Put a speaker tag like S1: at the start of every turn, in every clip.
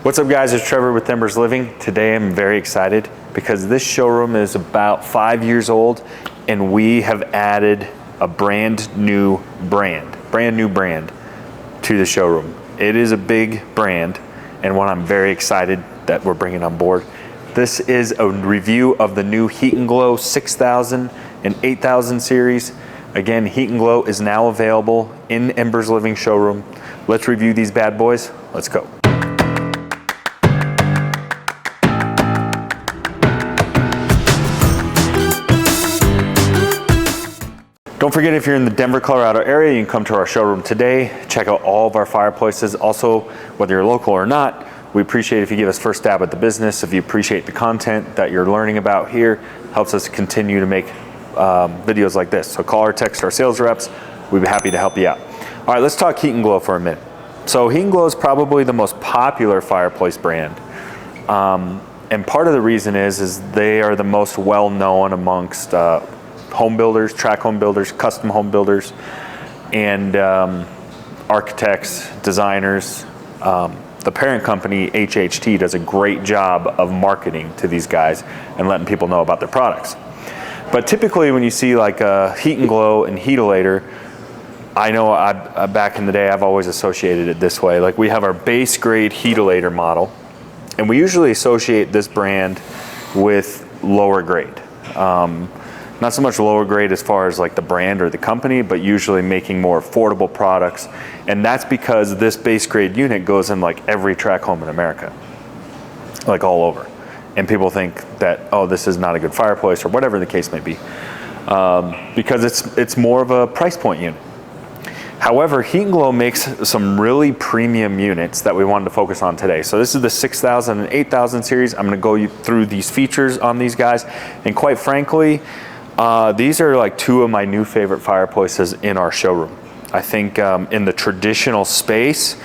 S1: What's up guys, it's Trevor with Embers Living. Today I'm very excited because this showroom is about 5 years old and we have added a brand new brand to the showroom. It is a big brand and one I'm very excited that we're bringing on board. This is a review of the new Heat Glo 6000 and 8000 series. Again, Heat Glo is now available in Embers Living showroom. Let's review these bad boys. Let's go. Don't forget, if you're in the Denver, Colorado area, you can come to our showroom today. Check out all of our fireplaces. Also, whether you're local or not, we appreciate if you give us first stab at the business. If you appreciate the content that you're learning about here, helps us continue to make videos like this. So call or text our sales reps. We'd be happy to help you out. All right, let's talk Heat Glo for a minute. So Heat Glo is probably the most popular fireplace brand. And part of the reason is they are the most well-known amongst home builders, track home builders, custom home builders, and architects, designers. The parent company, HHT, does a great job of marketing to these guys and letting people know about their products. But typically when you see like a Heat Glo and Heatilator, I know back in the day I've always associated it this way. Like we have our base grade Heatilator model, and we usually associate this brand with lower grade. Not so much lower grade as far as like the brand or the company, but usually making more affordable products. And that's because this base grade unit goes in like every track home in America, like all over. And people think that, oh, this is not a good fireplace or whatever the case may be, because it's more of a price point unit. However, Heat Glo makes some really premium units that we wanted to focus on today. So this is the 6000 and 8000 series. I'm gonna go through these features on these guys. And quite frankly, these are like two of my new favorite fireplaces in our showroom. I think in the traditional space,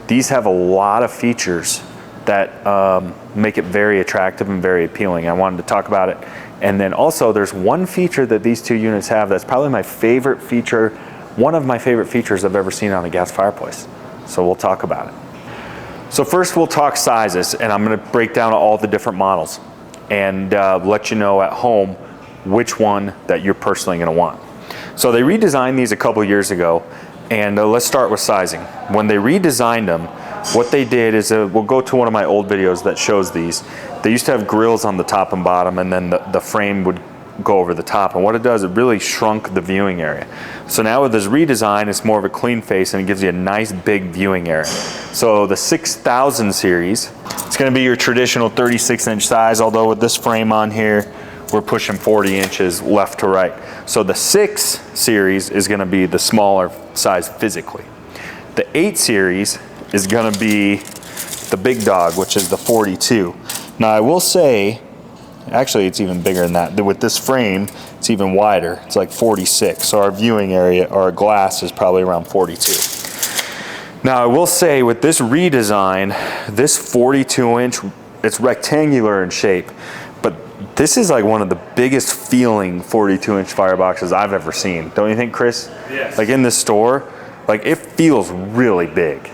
S1: these have a lot of features that make it very attractive and very appealing. I wanted to talk about it. And then also there's one feature that these two units have that's probably my favorite feature, one of my favorite features I've ever seen on a gas fireplace. So we'll talk about it. So first we'll talk sizes, and I'm gonna break down all the different models and let you know at home which one that you're personally gonna want. So they redesigned these a couple years ago, and let's start with sizing. When they redesigned them, what they did is, we'll go to one of my old videos that shows these. They used to have grills on the top and bottom, and then the frame would go over the top. And what it does, it really shrunk the viewing area. So now with this redesign, it's more of a clean face and it gives you a nice big viewing area. So the 6000 series, it's gonna be your traditional 36-inch size, although with this frame on here, we're pushing 40 inches left to right. So the 6 series is gonna be the smaller size physically. The 8 series is gonna be the big dog, which is the 42. Now I will say, actually it's even bigger than that. With this frame, it's even wider. It's like 46. So our viewing area, or our glass, is probably around 42. Now I will say with this redesign, this 42-inch, it's rectangular in shape, but this is like one of the biggest feeling 42-inch fireboxes I've ever seen. Don't you think, Chris? Yes. Like in the store, like it feels really big.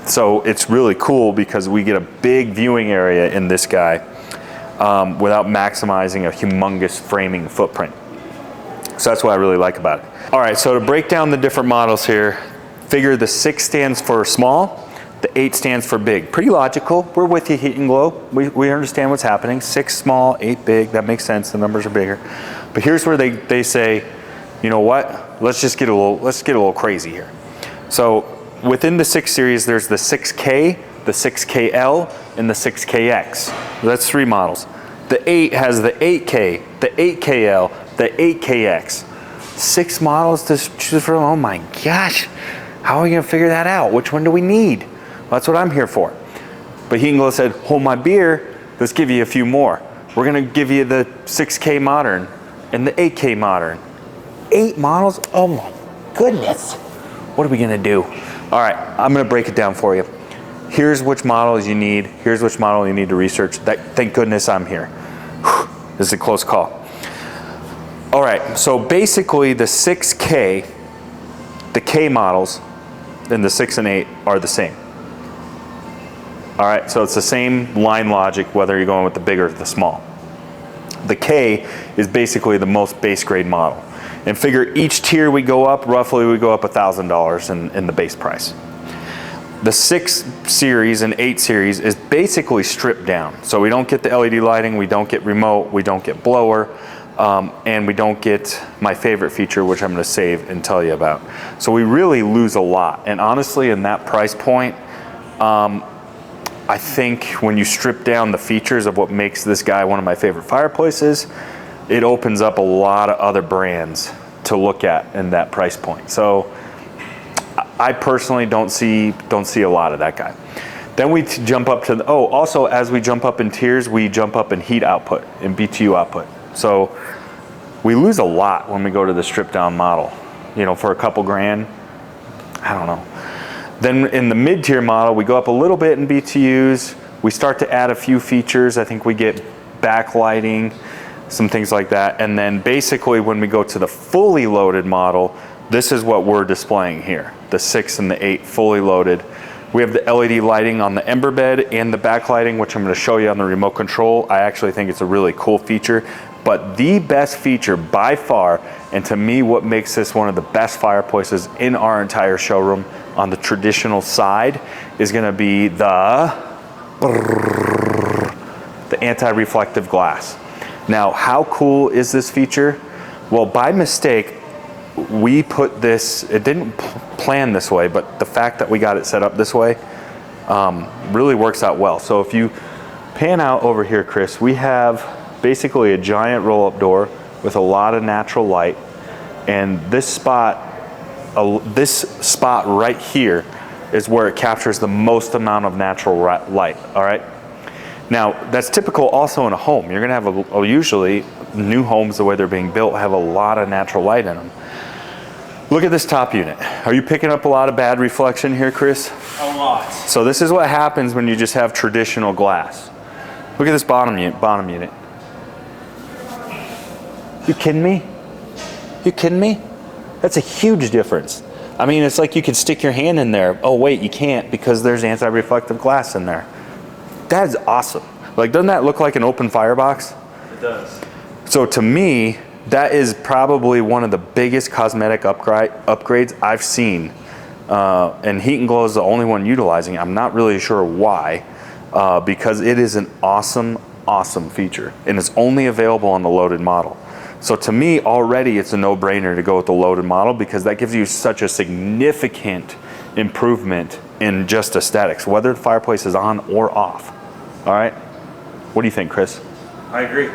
S1: So it's really cool because we get a big viewing area in this guy without maximizing a humongous framing footprint. So that's what I really like about it. All right, so to break down the different models here, figure the 6 stands for small, the 8 stands for big. Pretty logical. We're with you, Heat Glo. We understand what's happening. 6 small, 8 big. That makes sense. The numbers are bigger. But here's where they say, you know what? Let's get a little crazy here. So within the 6 series, there's the 6K, the 6KL, and the 6KX. That's 3 models. The 8 has the 8K, the 8KL, the 8KX. 6 models to choose from. Oh my gosh, how are we gonna figure that out? Which one do we need? Well, that's what I'm here for. But Heat Glo said, hold my beer, let's give you a few more. We're gonna give you the 6K Modern and the 8K Modern. 8 models, oh my goodness. What are we gonna do? All right, I'm gonna break it down for you. Here's which models you need. Here's which model you need to research. Thank goodness I'm here. Whew, this is a close call. All right, so basically the 6K, the K models, and the 6 and 8 are the same. All right, so it's the same line logic whether you're going with the big or the small. The K is basically the most base grade model. And figure each tier we go up, roughly we go up $1,000 in the base price. The 6 series and 8 series is basically stripped down. So we don't get the LED lighting, we don't get remote, we don't get blower, and we don't get my favorite feature, which I'm gonna save and tell you about. So we really lose a lot. And honestly, in that price point, I think when you strip down the features of what makes this guy one of my favorite fireplaces, it opens up a lot of other brands to look at in that price point. So I personally don't see a lot of that guy. Then we jump up to the, also as we jump up in tiers, we jump up in heat output and BTU output. So we lose a lot when we go to the stripped down model. You know, for a couple grand, I don't know. Then in the mid-tier model, we go up a little bit in BTUs. We start to add a few features. I think we get backlighting, some things like that. And then basically when we go to the fully loaded model, this is what we're displaying here. The 6 and the 8 fully loaded. We have the LED lighting on the Ember bed and the backlighting, which I'm gonna show you on the remote control. I actually think it's a really cool feature. But the best feature by far, and to me what makes this one of the best fireplaces in our entire showroom on the traditional side, is gonna be the anti-reflective glass. Now, how cool is this feature? Well, by mistake, we put this, it didn't plan this way, but the fact that we got it set up this way really works out well. So if you pan out over here, Chris, we have basically a giant roll-up door with a lot of natural light, and this spot right here is where it captures the most amount of natural light, all right? Now, that's typical also in a home. You're gonna have usually new homes, the way they're being built, have a lot of natural light in them. Look at this top unit. Are you picking up a lot of bad reflection here, Chris?
S2: A lot.
S1: So this is what happens when you just have traditional glass. Look at this bottom unit. You kidding me? You kidding me? That's a huge difference. I mean, it's like you could stick your hand in there. Oh wait, you can't because there's anti-reflective glass in there. That is awesome. Like, doesn't that look like an open firebox?
S2: It does.
S1: So to me, that is probably one of the biggest cosmetic upgrades I've seen. And Heat Glo is the only one utilizing it. I'm not really sure why, because it is an awesome, awesome feature. And it's only available on the loaded model. So to me, already it's a no-brainer to go with the loaded model, because that gives you such a significant improvement in just aesthetics, whether the fireplace is on or off. All right? What do you think, Chris?
S2: I agree.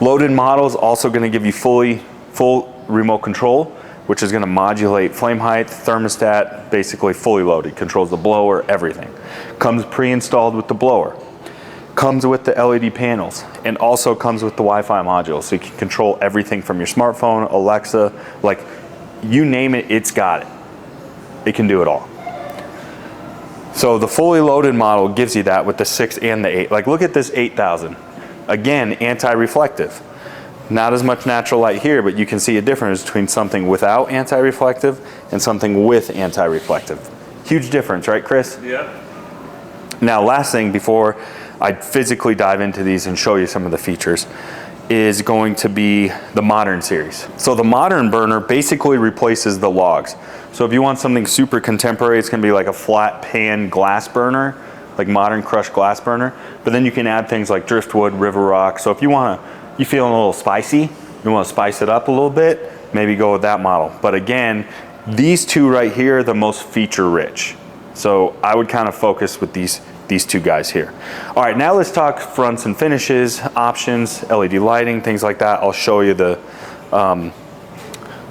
S1: Loaded model is also going to give you full remote control, which is going to modulate flame height, thermostat, basically fully loaded, controls the blower, everything. Comes pre-installed with the blower. Comes with the LED panels, and also comes with the Wi-Fi module, so you can control everything from your smartphone, Alexa, like you name it, it's got it. It can do it all. So the fully loaded model gives you that with the 6 and the 8. Like, look at this 8000. Again, anti-reflective. Not as much natural light here, but you can see a difference between something without anti-reflective and something with anti-reflective. Huge difference, right, Chris?
S2: Yeah.
S1: Now, last thing before I physically dive into these and show you some of the features is going to be the modern series. So the modern burner basically replaces the logs. So if you want something super contemporary, it's gonna be like a flat pan glass burner, like modern crushed glass burner. But then you can add things like driftwood, river rock. So if you feeling a little spicy, you wanna spice it up a little bit, maybe go with that model. But again, these two right here are the most feature rich. So I would kind of focus with these two guys here. All right, now let's talk fronts and finishes, options, LED lighting, things like that. I'll show you the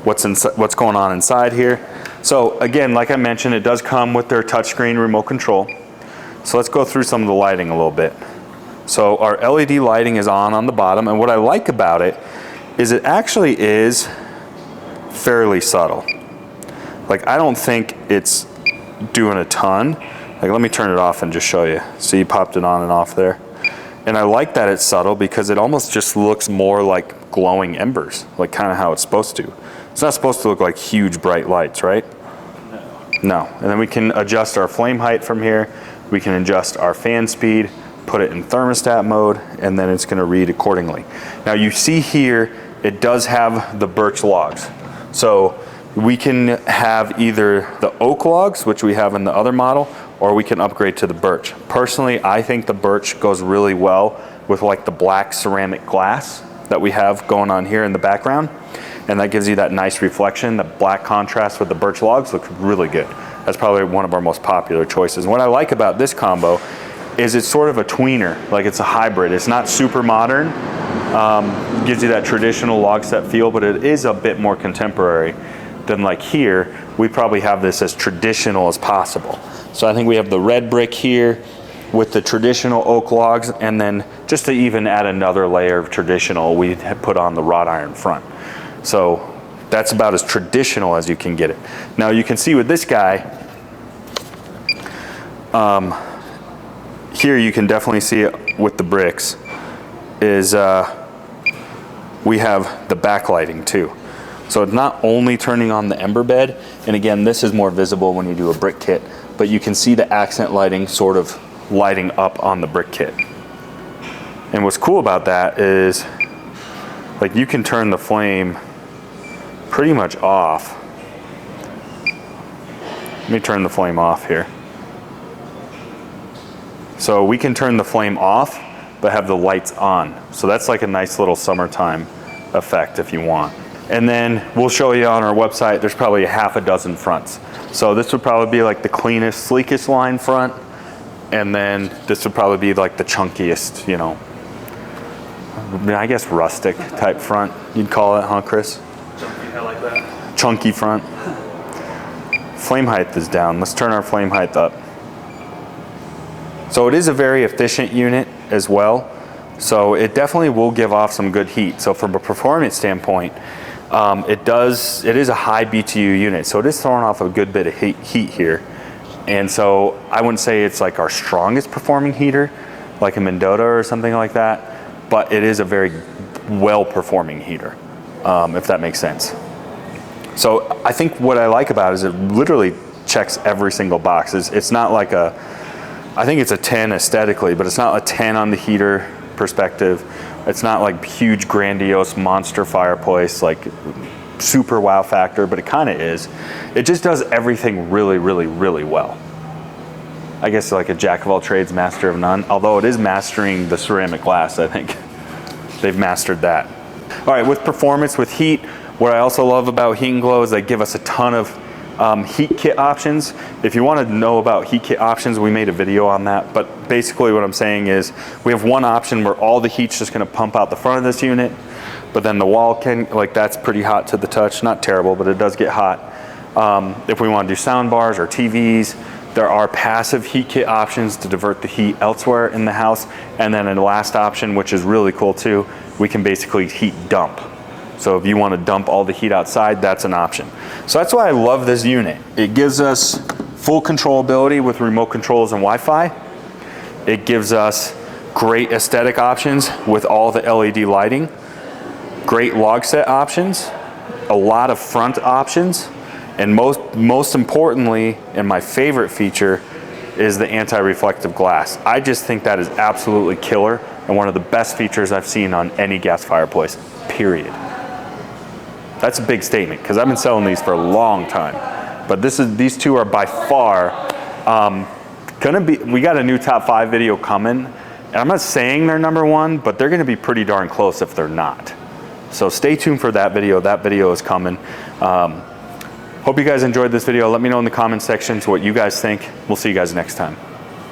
S1: what's going on inside here. So again, like I mentioned, it does come with their touchscreen remote control. So let's go through some of the lighting a little bit. So our LED lighting is on the bottom, and what I like about it is it actually is fairly subtle. Like, I don't think it's doing a ton. Like, let me turn it off and just show you. See, you popped it on and off there. And I like that it's subtle because it almost just looks more like glowing embers, like kind of how it's supposed to. It's not supposed to look like huge bright lights, right?
S2: No.
S1: No. And then we can adjust our flame height from here. We can adjust our fan speed, put it in thermostat mode, and then it's gonna read accordingly. Now you see here, it does have the birch logs. So we can have either the oak logs, which we have in the other model, or we can upgrade to the birch. Personally, I think the birch goes really well with like the black ceramic glass that we have going on here in the background. And that gives you that nice reflection. The black contrast with the birch logs looks really good. That's probably one of our most popular choices. And what I like about this combo is it's sort of a tweener, like it's a hybrid. It's not super modern, gives you that traditional log set feel, but it is a bit more contemporary than like here. We probably have this as traditional as possible. So I think we have the red brick here with the traditional oak logs, and then just to even add another layer of traditional, we put on the wrought iron front. So that's about as traditional as you can get it. Now you can see with this guy, here you can definitely see it with the bricks, is we have the backlighting too. So it's not only turning on the ember bed, and again, this is more visible when you do a brick kit, but you can see the accent lighting sort of lighting up on the brick kit. And what's cool about that is, like, you can turn the flame pretty much off. Let me turn the flame off here. So we can turn the flame off, but have the lights on. So that's like a nice little summertime effect if you want. And then we'll show you on our website, there's probably a half a dozen fronts. So this would probably be like the cleanest, sleekest line front. And then this would probably be like the chunkiest, you know, I guess rustic type front, you'd call it, huh, Chris?
S2: Chunky, I like that.
S1: Chunky front. Flame height is down. Let's turn our flame height up. So it is a very efficient unit as well. So it definitely will give off some good heat. So from a performance standpoint, it is a high BTU unit. So it is throwing off a good bit of heat here. And so I wouldn't say it's like our strongest performing heater, like a Mendota or something like that, but it is a very well performing heater, if that makes sense. So I think what I like about it is it literally checks every single box. It's not like I think it's a 10 aesthetically, but it's not a 10 on the heater perspective. It's not like huge, grandiose monster fireplace, like super wow factor, but it kind of is. It just does everything really, really, really well. I guess like a jack of all trades, master of none, although it is mastering the ceramic glass. I think they've mastered that. All right, with performance, with heat, what I also love about Heat Glo is they give us a ton of heat kit options. If you want to know about heat kit options, we made a video on that, but basically what I'm saying is we have one option where all the heat's just going to pump out the front of this unit, but then the wall can, like, that's pretty hot to the touch. Not terrible, but it does get hot. If we want to do sound bars or TVs, there are passive heat kit options to divert the heat elsewhere in the house. And then in the last option, which is really cool too, we can basically heat dump. So if you want to dump all the heat outside, that's an option. So that's why I love this unit. It gives us full controllability with remote controls and Wi-Fi. It gives us great aesthetic options with all the LED lighting, great log set options, a lot of front options, and most importantly, and my favorite feature, is the anti-reflective glass. I just think that is absolutely killer and one of the best features I've seen on any gas fireplace, period. That's a big statement because I've been selling these for a long time. But these two are by far we got a new top 5 video coming, and I'm not saying they're number 1, but they're gonna be pretty darn close if they're not. So stay tuned for that video. That video is coming. Hope you guys enjoyed this video. Let me know in the comment sections what you guys think. We'll see you guys next time.